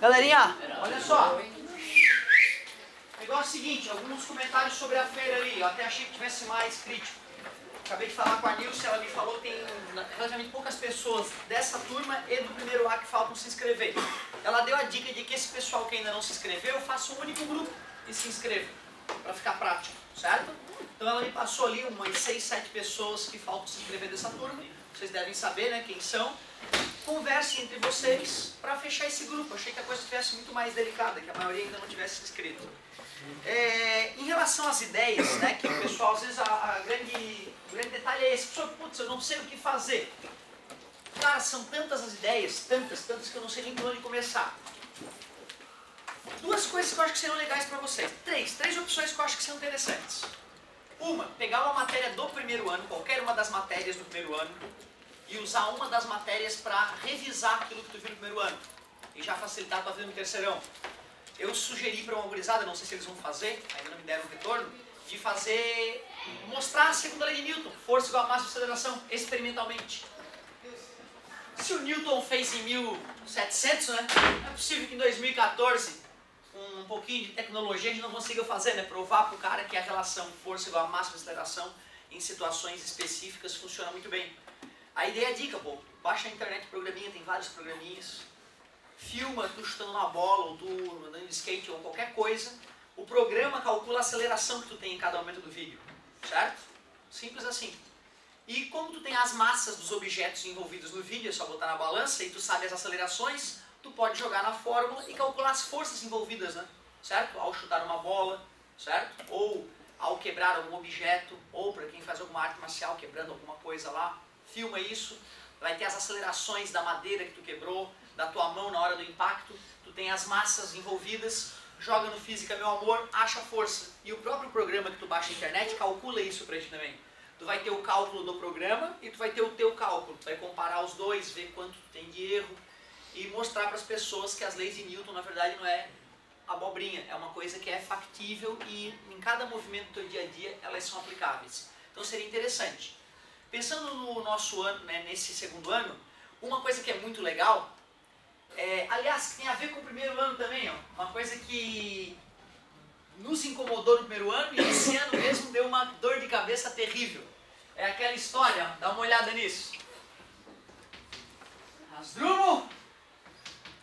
Galerinha, olha só. O negócio é o seguinte, alguns comentários sobre a feira ali. Eu até achei que tivesse mais crítico. Acabei de falar com a Nilce, ela me falou que tem relativamente poucas pessoas dessa turma e do primeiro A que faltam se inscrever. Ela deu a dica de que esse pessoal que ainda não se inscreveu, faça um único grupo e se inscreva, para ficar prático, certo? Então ela me passou ali umas 6, 7 pessoas que faltam se inscrever dessa turma. Vocês devem saber, né, quem são. Conversem entre vocês para fechar esse grupo. Achei que a coisa estivesse muito mais delicada, que a maioria ainda não tivesse se inscrito. Em relação às ideias, né, que o pessoal, às vezes, o grande detalhe é esse. Putz, eu não sei o que fazer. Cara, são tantas as ideias, tantas que eu não sei nem por onde começar. Duas coisas que eu acho que seriam legais para vocês. Três opções que eu acho que são interessantes. Uma, pegar uma matéria do primeiro ano, qualquer uma das matérias do primeiro ano, e usar uma das matérias para revisar aquilo que tu viu no primeiro ano. E já facilitar a tua vida no terceirão. Eu sugeri para uma gurizada, não sei se eles vão fazer, ainda não me deram retorno, de mostrar a segunda lei de Newton, força igual a massa de aceleração, experimentalmente. Se o Newton fez em 1700, né, é possível que em 2014, com um pouquinho de tecnologia, a gente não conseguiu fazer, né, provar para o cara que a relação força igual a massa de aceleração em situações específicas funciona muito bem. A ideia é a dica, pô, baixa a internet programinha, tem vários programinhas. Filma tu chutando uma bola, ou tu andando de skate, ou qualquer coisa. O programa calcula a aceleração que tu tem em cada momento do vídeo, certo? Simples assim. E como tu tem as massas dos objetos envolvidos no vídeo, é só botar na balança e tu sabe as acelerações, tu pode jogar na fórmula e calcular as forças envolvidas, né? Certo? Ao chutar uma bola, certo? Ou ao quebrar algum objeto, ou para quem faz alguma arte marcial quebrando alguma coisa lá, filma isso, vai ter as acelerações da madeira que tu quebrou, da tua mão na hora do impacto, tu tem as massas envolvidas, joga no Física Meu Amor, acha a força. E o próprio programa que tu baixa na internet calcula isso pra ti também. Tu vai ter o cálculo do programa e tu vai ter o teu cálculo. Tu vai comparar os dois, ver quanto tu tem de erro e mostrar para as pessoas que as leis de Newton na verdade não é abobrinha, é uma coisa que é factível e em cada movimento do teu dia a dia elas são aplicáveis. Então seria interessante. Pensando no nosso ano, né, nesse segundo ano, uma coisa que é muito legal, aliás, que tem a ver com o primeiro ano também, ó, uma coisa que nos incomodou no primeiro ano e esse ano mesmo deu uma dor de cabeça terrível. É aquela história, ó, dá uma olhada nisso. Asdrubal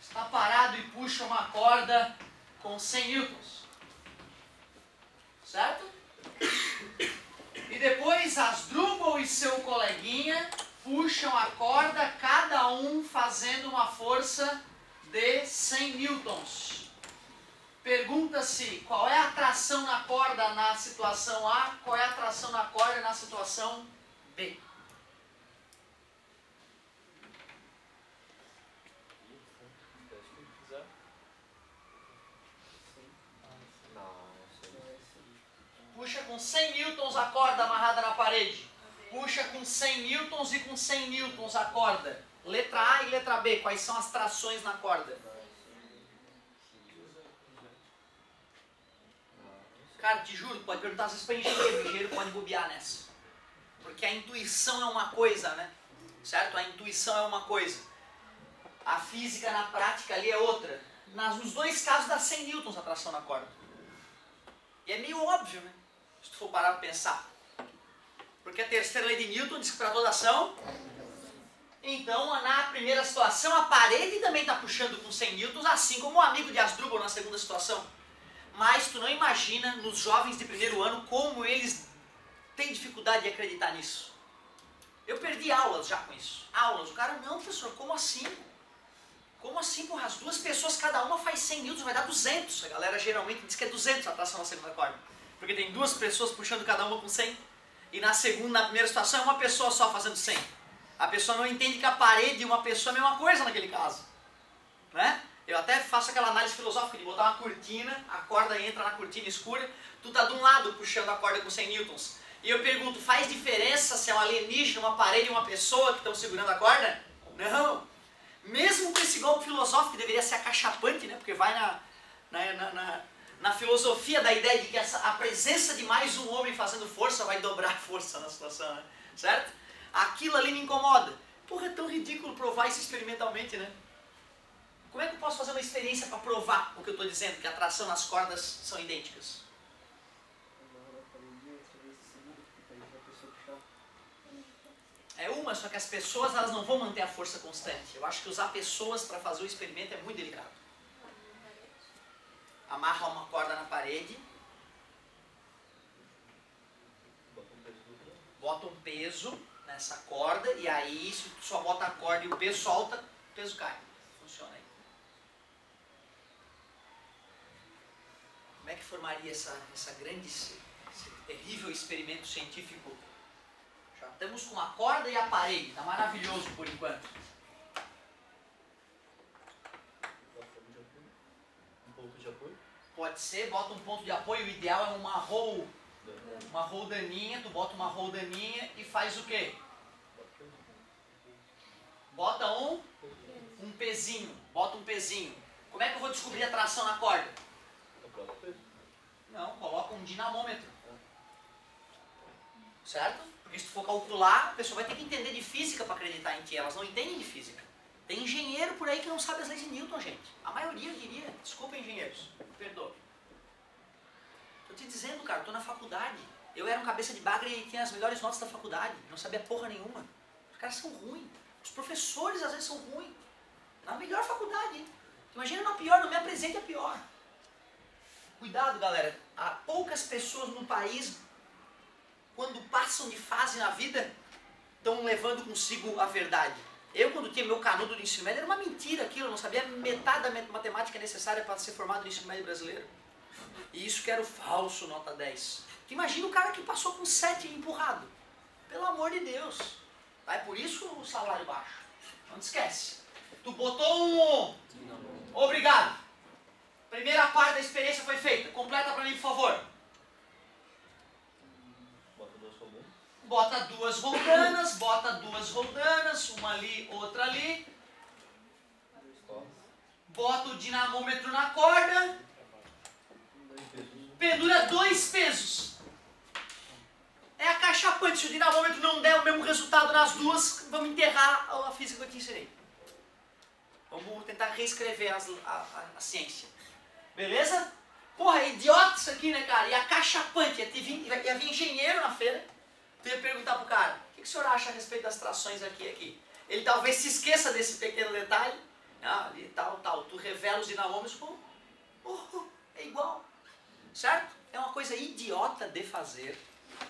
está parado e puxa uma corda com 100 newtons. Certo? E depois Asdrubal e seu coleguinha puxam a corda, cada um fazendo uma força de 100 newtons. Pergunta-se qual é a tração na corda na situação A, qual é a tração na corda na situação B. Puxa com 100 newtons a corda amarrada na parede. Puxa com 100 newtons e com 100 newtons a corda. Letra A e letra B, quais são as trações na corda? Cara, te juro, pode perguntar às vezes para engenheiro, o engenheiro pode bobear nessa. Porque a intuição é uma coisa, né? Certo? A intuição é uma coisa. A física na prática ali é outra. Nos dois casos dá 100 newtons a tração na corda. E é meio óbvio, né? Se tu for parar para pensar. Porque a terceira lei de Newton diz que para toda ação, então na primeira situação a parede também está puxando com 100 newtons, assim como o amigo de Asdrubal na segunda situação. Mas tu não imagina nos jovens de primeiro ano como eles têm dificuldade de acreditar nisso. Eu perdi aulas já com isso. Aulas. O cara, não professor, como assim? Como assim, porra? As duas pessoas, cada uma faz 100 newtons, vai dar 200. A galera geralmente diz que é 200 a tração na segunda corda. Porque tem duas pessoas puxando cada uma com 100. E na primeira situação é uma pessoa só fazendo 100. A pessoa não entende que a parede e uma pessoa é a mesma coisa naquele caso. Né? Eu até faço aquela análise filosófica de botar uma cortina, a corda entra na cortina escura, tu tá de um lado puxando a corda com 100 newtons. E eu pergunto, faz diferença se é um alienígena, uma parede e uma pessoa que estão segurando a corda? Não. Mesmo com esse golpe filosófico, que deveria ser acachapante, né? Porque vai na filosofia da ideia de que a presença de mais um homem fazendo força vai dobrar a força na situação, né? Certo? Aquilo ali me incomoda. Porra, é tão ridículo provar isso experimentalmente, né? Como é que eu posso fazer uma experiência para provar o que eu estou dizendo, que a tração nas cordas são idênticas? É uma, só que as pessoas elas não vão manter a força constante. Eu acho que usar pessoas para fazer o experimento é muito delicado. Amarra uma corda na parede, bota um peso nessa corda e aí se tu só bota a corda e o peso solta, o peso cai. Funciona aí. Como é que formaria esse terrível experimento científico? Já estamos com a corda e a parede, está maravilhoso por enquanto. Um ponto de apoio? Pode ser, bota um ponto de apoio, o ideal é uma roldaninha, tu bota uma roldaninha e faz o quê? Bota um pezinho, bota um pezinho. Como é que eu vou descobrir a tração na corda? Não, coloca um dinamômetro. Certo? Porque se tu for calcular, a pessoa vai ter que entender de física para acreditar em ti. Elas não entendem de física. Tem engenheiro por aí que não sabe as leis de Newton, gente. A maioria, eu diria. Desculpa, engenheiros. Perdoa. Tô te dizendo, cara, eu tô na faculdade. Eu era um cabeça de bagre e tinha as melhores notas da faculdade. Não sabia porra nenhuma. Os caras são ruins. Os professores às vezes são ruins. Na melhor faculdade, hein? Imagina na pior, não me apresente a pior. Cuidado, galera. Há poucas pessoas no país, quando passam de fase na vida, estão levando consigo a verdade. Eu, quando tinha meu canudo de ensino médio, era uma mentira aquilo. Eu não sabia metade da matemática necessária para ser formado no ensino médio brasileiro. E isso que era o falso nota 10. Imagina o cara que passou com 7 empurrado. Pelo amor de Deus. É por isso o salário baixo. Não te esquece. Tu botou um... Obrigado. Primeira parte da experiência foi feita. Completa para mim, por favor. Bota duas roldanas, uma ali, outra ali. Bota o dinamômetro na corda. Pendura 2 pesos. É acachapante. Se o dinamômetro não der o mesmo resultado nas duas, vamos enterrar a física que eu te ensinei. Vamos tentar reescrever a ciência. Beleza? Porra, é idiota isso aqui, né, cara? E acachapante. Ia vir engenheiro na feira. Tu ia perguntar pro cara, o que o senhor acha a respeito das trações aqui? Ele talvez se esqueça desse pequeno detalhe. Ali, tal. Tu revela os dinamômetros, é igual. Certo? É uma coisa idiota de fazer.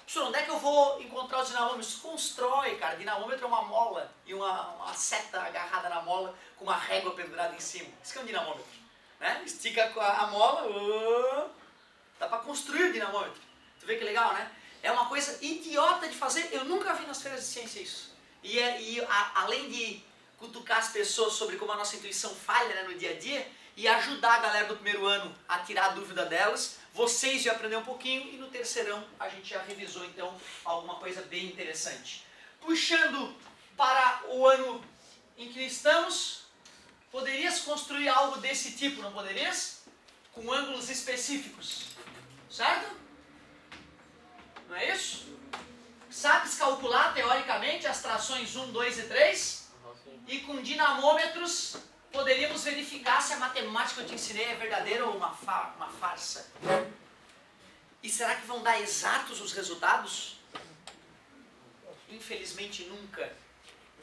Senhor, onde é que eu vou encontrar os dinamômetros? Constrói, cara. Dinamômetro é uma mola e uma seta agarrada na mola com uma régua pendurada em cima. Isso que é um dinamômetro. Né? Estica a mola, dá pra construir o dinamômetro. Tu vê que legal, né? É uma coisa idiota de fazer, eu nunca vi nas feiras de ciência isso. Além de cutucar as pessoas sobre como a nossa intuição falha, né, no dia a dia, e ajudar a galera do primeiro ano a tirar a dúvida delas, vocês já aprenderam um pouquinho e no terceirão a gente já revisou então alguma coisa bem interessante. Puxando para o ano em que estamos, poderias construir algo desse tipo, não poderias? Com ângulos específicos, certo? Não é isso? Sabes calcular teoricamente as trações 1, 2 e 3? E com dinamômetros poderíamos verificar se a matemática que eu te ensinei é verdadeira ou uma farsa. E será que vão dar exatos os resultados? Infelizmente nunca.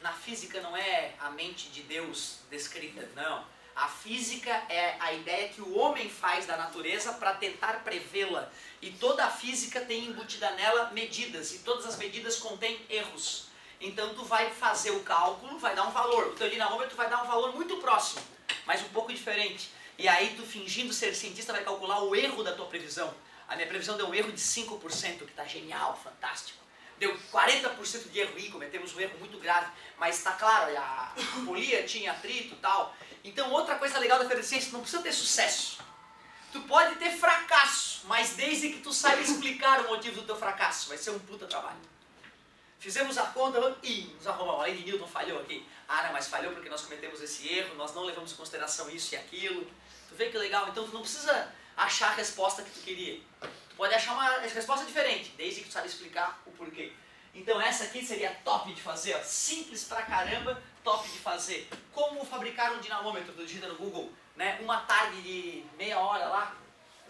Na física não é a mente de Deus descrita, não. A física é a ideia que o homem faz da natureza para tentar prevê-la. E toda a física tem embutida nela medidas, e todas as medidas contêm erros. Então tu vai fazer o cálculo, vai dar um valor. O teu dinamômetro vai dar um valor muito próximo, mas um pouco diferente. E aí tu, fingindo ser cientista, vai calcular o erro da tua previsão. A minha previsão deu um erro de 5%, que está genial, fantástico. Deu 40% de erro, cometemos um erro muito grave. Mas está claro, a polia tinha atrito e tal. Então outra coisa legal da feira de ciência, não precisa ter sucesso. Tu pode ter fracasso, mas desde que tu saiba explicar o motivo do teu fracasso, vai ser um puta trabalho. Fizemos a conta, nos arrumamos, a lei de Newton falhou aqui. Não, mas falhou porque nós cometemos esse erro, nós não levamos em consideração isso e aquilo. Tu vê que legal? Então tu não precisa achar a resposta que tu queria. Tu pode achar uma resposta diferente, desde que tu saiba explicar o porquê. Então essa aqui seria top de fazer, ó, simples pra caramba, top de fazer. Como fabricar um dinamômetro, tu digita no Google, né? Uma tarde de meia hora lá,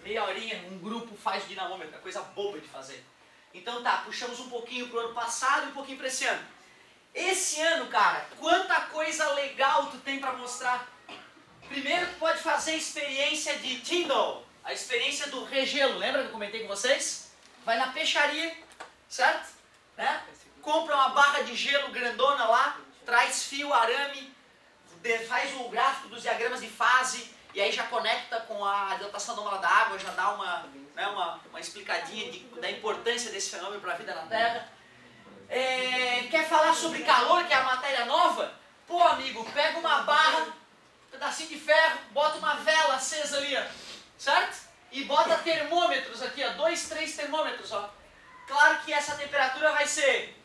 meia horinha, um grupo faz o dinamômetro, é coisa boba de fazer. Então tá, puxamos um pouquinho pro ano passado e um pouquinho para esse ano. Esse ano, cara, quanta coisa legal tu tem para mostrar. Primeiro tu pode fazer a experiência de Tyndall, a experiência do regelo, lembra que eu comentei com vocês? Vai na peixaria, certo? Né? Compra uma barra de gelo grandona lá, traz fio, arame, faz o gráfico dos diagramas de fase, e aí já conecta com a dilatação anômala da água, já dá uma explicadinha da importância desse fenômeno para a vida na Terra. Quer falar sobre calor, que é a matéria nova? Pô, amigo, pega uma barra, um pedacinho de ferro, bota uma vela acesa ali, ó, certo? E bota termômetros aqui, ó, 2, 3 termômetros, ó. Claro que essa temperatura vai ser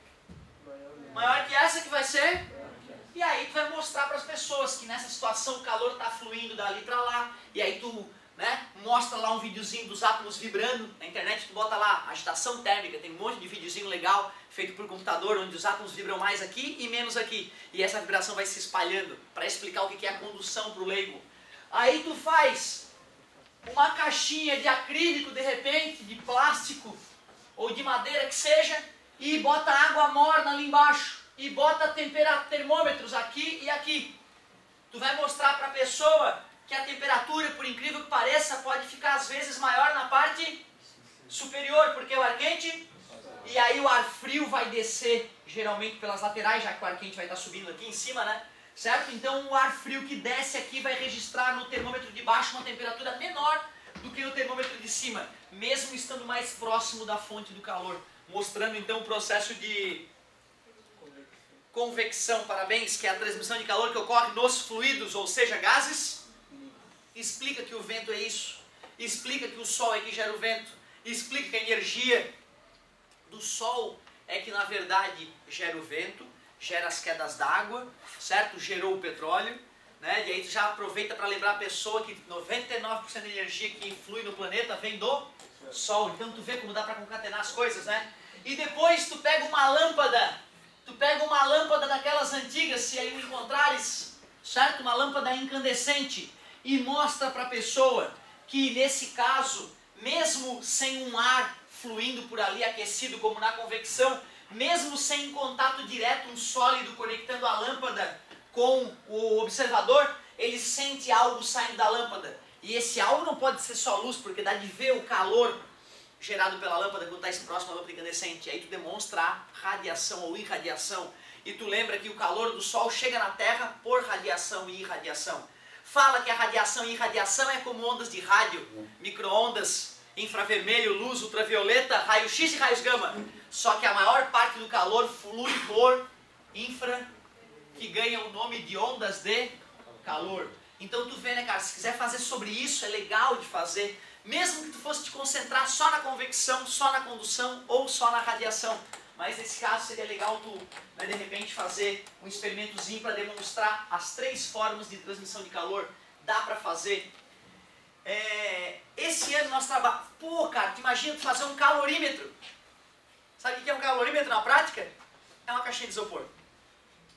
maior que essa que vai ser, e aí tu vai mostrar para as pessoas que nessa situação o calor está fluindo dali para lá, e aí tu, né, mostra lá um videozinho dos átomos vibrando. Na internet tu bota lá agitação térmica, tem um monte de videozinho legal feito por computador, onde os átomos vibram mais aqui e menos aqui, e essa vibração vai se espalhando para explicar o que é a condução para o leigo. Aí tu faz uma caixinha de acrílico, de repente, de plástico ou de madeira que seja, e bota água morna ali embaixo, e bota termômetros aqui e aqui. Tu vai mostrar para a pessoa que a temperatura, por incrível que pareça, pode ficar às vezes maior na parte superior, porque o ar quente, e aí o ar frio vai descer, geralmente pelas laterais, já que o ar quente vai estar subindo aqui em cima, né? Certo? Então o ar frio que desce aqui vai registrar no termômetro de baixo uma temperatura menor do que no termômetro de cima, mesmo estando mais próximo da fonte do calor, mostrando então o processo de convecção, parabéns, que é a transmissão de calor que ocorre nos fluidos, ou seja, gases. Explica que o vento é isso, explica que o sol é que gera o vento, explica que a energia do sol é que na verdade gera o vento, gera as quedas d'água, certo? Gerou o petróleo, né? E aí tu já aproveita para lembrar a pessoa que 99% da energia que flui no planeta vem do sol. Então tu vê como dá para concatenar as coisas, né? E depois tu pega uma lâmpada, daquelas antigas, se aí encontrares, certo? Uma lâmpada incandescente, e mostra para a pessoa que nesse caso, mesmo sem um ar fluindo por ali aquecido como na convecção, mesmo sem contato direto, um sólido conectando a lâmpada com o observador, ele sente algo saindo da lâmpada. E esse algo não pode ser só luz, porque dá de ver o calor gerado pela lâmpada quando está próximo à lâmpada incandescente. Aí tu demonstra a radiação ou irradiação. E tu lembra que o calor do Sol chega na Terra por radiação e irradiação. Fala que a radiação e irradiação é como ondas de rádio, micro-ondas, infravermelho, luz ultravioleta, raio-x e raios gama. Só que a maior parte do calor flui por infra, que ganha o nome de ondas de calor. Então tu vê, né, cara, se quiser fazer sobre isso, é legal de fazer. Mesmo que tu fosse te concentrar só na convecção, só na condução ou só na radiação. Mas nesse caso seria legal tu, né, de repente, fazer um experimentozinho para demonstrar as 3 formas de transmissão de calor. Dá para fazer. Esse ano nós trabalhamos... Pô, cara, tu imagina tu fazer um calorímetro. Sabe o que é um calorímetro na prática? É uma caixinha de isopor.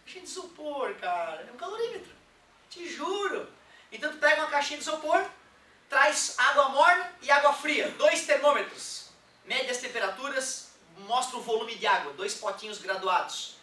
Caixinha de isopor, cara. É um calorímetro. Te juro. Então tu pega uma caixinha de isopor, traz água morna e água fria. 2 termômetros. Médias temperaturas, mostra o volume de água. 2 potinhos graduados.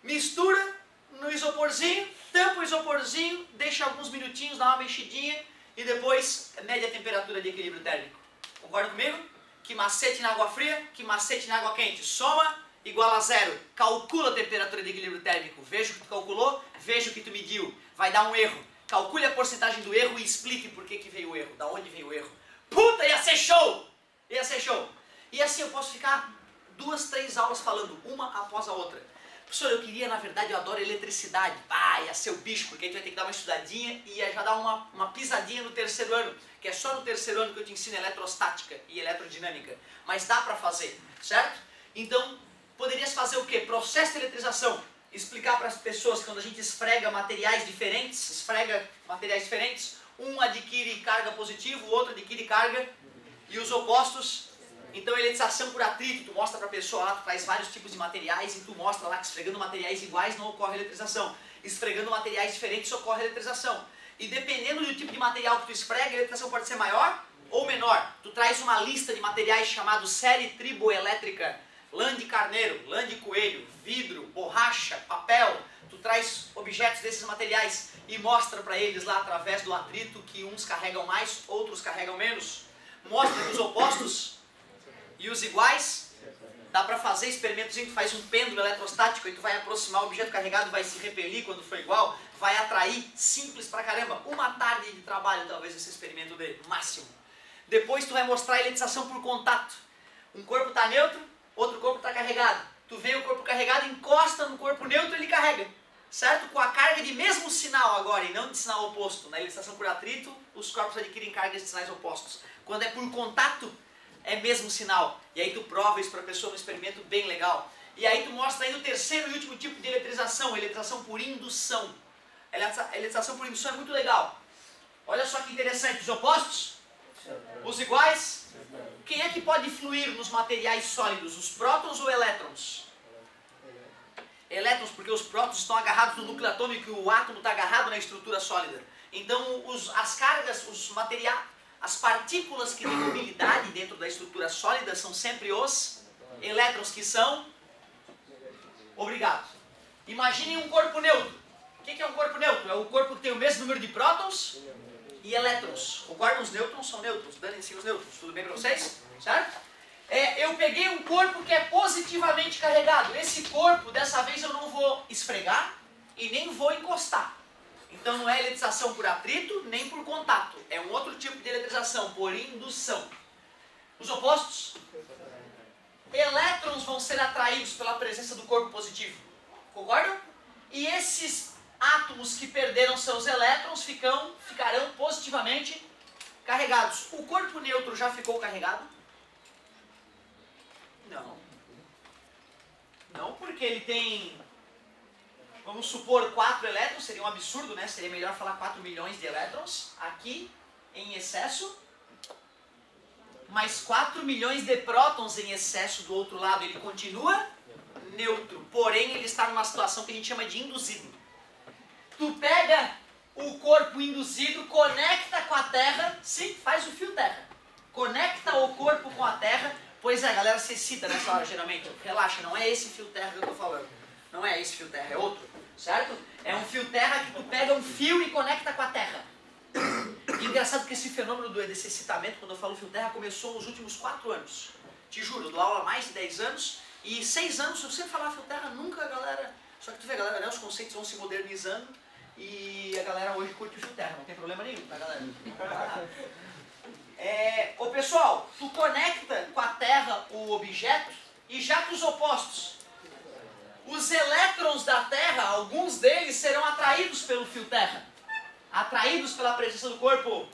Mistura no isoporzinho, tampa o isoporzinho, deixa alguns minutinhos, dá uma mexidinha e depois mede a temperatura de equilíbrio térmico. Concorda comigo? Que macete na água fria, que macete na água quente. Soma igual a 0. Calcula a temperatura de equilíbrio térmico. Veja o que tu calculou, veja o que tu mediu. Vai dar um erro. Calcule a porcentagem do erro e explique por que veio o erro. Da onde veio o erro. Puta, ia ser show! Ia ser show. E assim eu posso ficar 2, 3 aulas falando, uma após a outra. Professor, eu queria, na verdade, eu adoro eletricidade. Ia ser o bicho, porque aí tu vai ter que dar uma estudadinha e ia já dar uma pisadinha no 3º ano. Que é só no 3º ano que eu te ensino eletrostática e eletrodinâmica. Mas dá pra fazer, certo? Então, poderias fazer o quê? Processo de eletrização. Explicar para as pessoas que quando a gente esfrega materiais diferentes, um adquire carga positiva, o outro adquire carga e os opostos. Então, eletrização por atrito, tu mostra para a pessoa lá, tu faz vários tipos de materiais e tu mostra lá que esfregando materiais iguais não ocorre eletrização. esfregando materiais diferentes ocorre a eletrização. E dependendo do tipo de material que tu esfrega, a eletrização pode ser maior ou menor. Tu traz uma lista de materiais chamado série triboelétrica, lã de carneiro, lã de coelho, vidro, borracha, papel. Tu traz objetos desses materiais e mostra para eles lá através do atrito que uns carregam mais, outros carregam menos. Mostra que os opostos e os iguais, dá para fazer experimentos em que tu faz um pêndulo eletrostático e tu vai aproximar o objeto carregado, vai se repelir quando for igual, vai atrair, simples pra caramba. Uma tarde de trabalho talvez esse experimento dê, máximo. Depois tu vai mostrar a eletrização por contato. Um corpo está neutro, outro corpo está carregado. Tu vê o corpo carregado, encosta no corpo neutro e ele carrega. Certo? Com a carga de mesmo sinal agora e não de sinal oposto. Na eletrização por atrito, os corpos adquirem cargas de sinais opostos. Quando é por contato, é mesmo sinal. E aí tu prova isso para a pessoa no experimento bem legal. E aí tu mostra ainda o terceiro e último tipo de eletrização, eletrização por indução. A eletrização por indução é muito legal. Olha só que interessante, os opostos, os iguais. Quem é que pode fluir nos materiais sólidos, os prótons ou elétrons? Elétrons, porque os prótons estão agarrados no núcleo atômico e o átomo está agarrado na estrutura sólida. Então as cargas, os materiais, as partículas que têm mobilidade dentro da estrutura sólida são sempre os elétrons, que são... Obrigado. Imaginem um corpo neutro. O que é um corpo neutro? É o corpo que tem o mesmo número de prótons e elétrons. Concordam? Os nêutrons são neutros. Danem-se os nêutrons. Tudo bem para vocês? Certo? Eu peguei um corpo que é positivamente carregado. Esse corpo, dessa vez, eu não vou esfregar e nem vou encostar. Então não é eletrização por atrito, nem por contato. É um outro tipo de eletrização, por indução. Os opostos? Elétrons vão ser atraídos pela presença do corpo positivo. Concordam? E esses átomos que perderam seus elétrons ficarão positivamente carregados. O corpo neutro já ficou carregado? Não. Não, porque ele tem, vamos supor, 4 elétrons, seria um absurdo, né? Seria melhor falar 4 milhões de elétrons aqui em excesso, mas 4 milhões de prótons em excesso do outro lado. Ele continua neutro, porém ele está numa situação que a gente chama de induzido. Tu pega o corpo induzido, conecta com a Terra, sim, faz o fio terra, conecta o corpo com a Terra. Pois é, a galera se excita nessa hora geralmente. Relaxa, não é esse fio terra que eu estou falando. Não é esse fio terra, é outro. Certo? É um fio terra que tu pega um fio e conecta com a Terra. E engraçado que esse fenômeno desse excitamento, quando eu falo fio terra, começou nos últimos 4 anos. Te juro, eu dou aula há mais de 10 anos. E 6 anos, se eu sempre falar fio terra, nunca a galera... Só que tu vê, galera, né, os conceitos vão se modernizando. E a galera hoje curte o fio terra, não tem problema nenhum, tá, galera? Ô pessoal, tu conecta com a Terra o objeto e já que os opostos, os elétrons da Terra, alguns deles serão atraídos pelo fio terra, atraídos pela presença do corpo.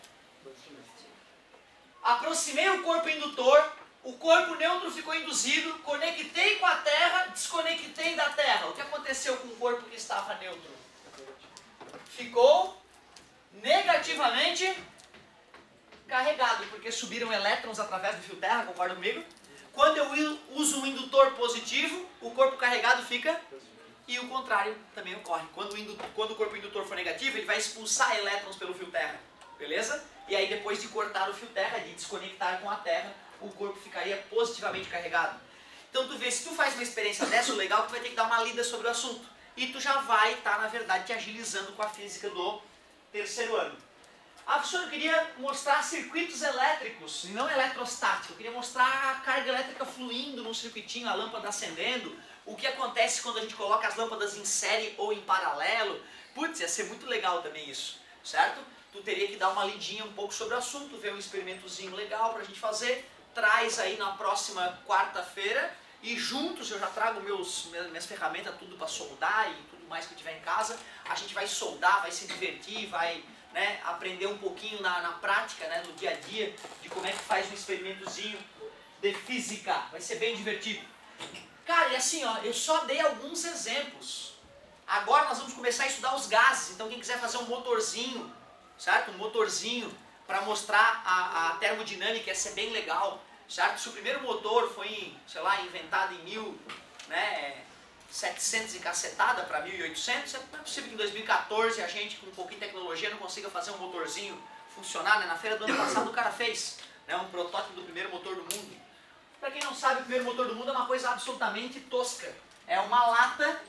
Aproximei o corpo indutor, o corpo neutro ficou induzido, conectei com a Terra, desconectei da Terra. O que aconteceu com o corpo que estava neutro? Ficou negativamente carregado, porque subiram elétrons através do fio terra, concorda comigo? Quando eu uso um indutor positivo, o corpo carregado fica, e o contrário também ocorre. Quando o corpo indutor for negativo, ele vai expulsar elétrons pelo fio terra, beleza? E aí depois de cortar o fio terra, de desconectar com a Terra, o corpo ficaria positivamente carregado. Então tu vê, se tu faz uma experiência dessa, o legal é que tu vai ter que dar uma lida sobre o assunto. E tu já vai estar, na verdade, te agilizando com a física do terceiro ano. Ah, professor, eu queria mostrar circuitos elétricos, e não eletrostáticos. Eu queria mostrar a carga elétrica fluindo num circuitinho, a lâmpada acendendo. O que acontece quando a gente coloca as lâmpadas em série ou em paralelo. Putz, ia ser muito legal também isso, certo? Tu teria que dar uma lidinha um pouco sobre o assunto, ver um experimentozinho legal pra gente fazer. Traz aí na próxima quarta-feira e juntos eu já trago minhas ferramentas, tudo para soldar e tudo mais que eu tiver em casa. A gente vai soldar, vai se divertir, vai... né, aprender um pouquinho na prática, né, no dia a dia, de como é que faz um experimentozinho de física. Vai ser bem divertido. Cara, e assim, ó, eu só dei alguns exemplos. Agora nós vamos começar a estudar os gases. Então quem quiser fazer um motorzinho, certo? Um motorzinho para mostrar a termodinâmica, ia ser bem legal, certo? Se o primeiro motor foi, sei lá, inventado em 700 e cacetada para 1800, não é possível que em 2014 a gente com um pouquinho de tecnologia não consiga fazer um motorzinho funcionar, né? Na feira do ano passado o cara fez, né, um protótipo do primeiro motor do mundo. Para quem não sabe, o primeiro motor do mundo é uma coisa absolutamente tosca. É uma lata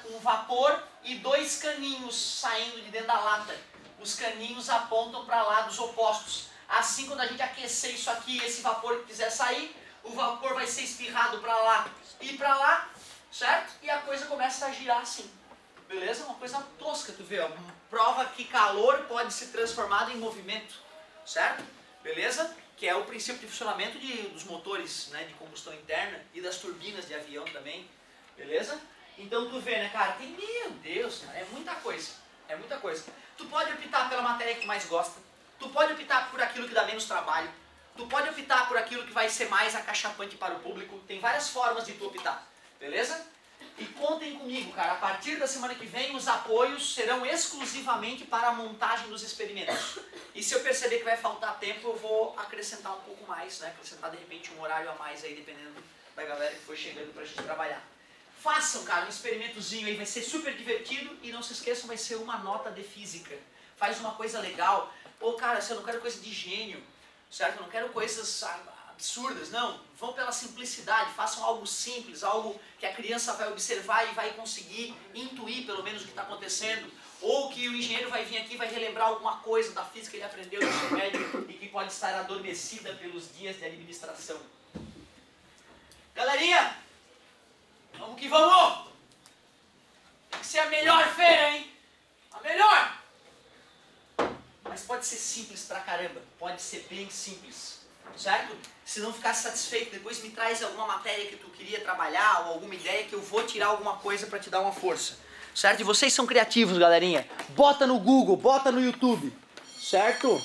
com vapor e dois caninhos saindo de dentro da lata. Os caninhos apontam para lados opostos. Assim, quando a gente aquecer isso aqui, esse vapor que quiser sair, o vapor vai ser espirrado para lá e para lá, certo? E a coisa começa a girar assim. Beleza? Uma coisa tosca, tu vê, ó. Prova que calor pode ser transformado em movimento, certo? Beleza? Que é o princípio de funcionamento dos motores, né, de combustão interna e das turbinas de avião também. Beleza? Então tu vê, né, cara? Meu Deus, cara, é muita coisa. É muita coisa. Tu pode optar pela matéria que tu mais gosta. Tu pode optar por aquilo que dá menos trabalho. Tu pode optar por aquilo que vai ser mais acachapante para o público. Tem várias formas de tu optar. Beleza? E contem comigo, cara. A partir da semana que vem, os apoios serão exclusivamente para a montagem dos experimentos. E se eu perceber que vai faltar tempo, eu vou acrescentar um pouco mais, né? Acrescentar, de repente, um horário a mais aí, dependendo da galera que for chegando pra gente trabalhar. Façam, cara, um experimentozinho aí, vai ser super divertido e não se esqueçam, vai ser uma nota de física. Faz uma coisa legal. Pô, cara, eu não quero coisa de gênio, certo? Eu não quero coisas absurdas, não. Vão pela simplicidade, façam algo simples, algo que a criança vai observar e vai conseguir intuir pelo menos o que está acontecendo. Ou que o engenheiro vai vir aqui e vai relembrar alguma coisa da física que ele aprendeu no ensino médio e que pode estar adormecida pelos dias de administração. Galerinha! Vamos que vamos! Tem que ser a melhor feira, hein? A melhor! Mas pode ser simples pra caramba. Pode ser bem simples. Certo? Se não ficar satisfeito, depois me traz alguma matéria que tu queria trabalhar ou alguma ideia que eu vou tirar alguma coisa pra te dar uma força. Certo? E vocês são criativos, galerinha. Bota no Google, bota no YouTube. Certo?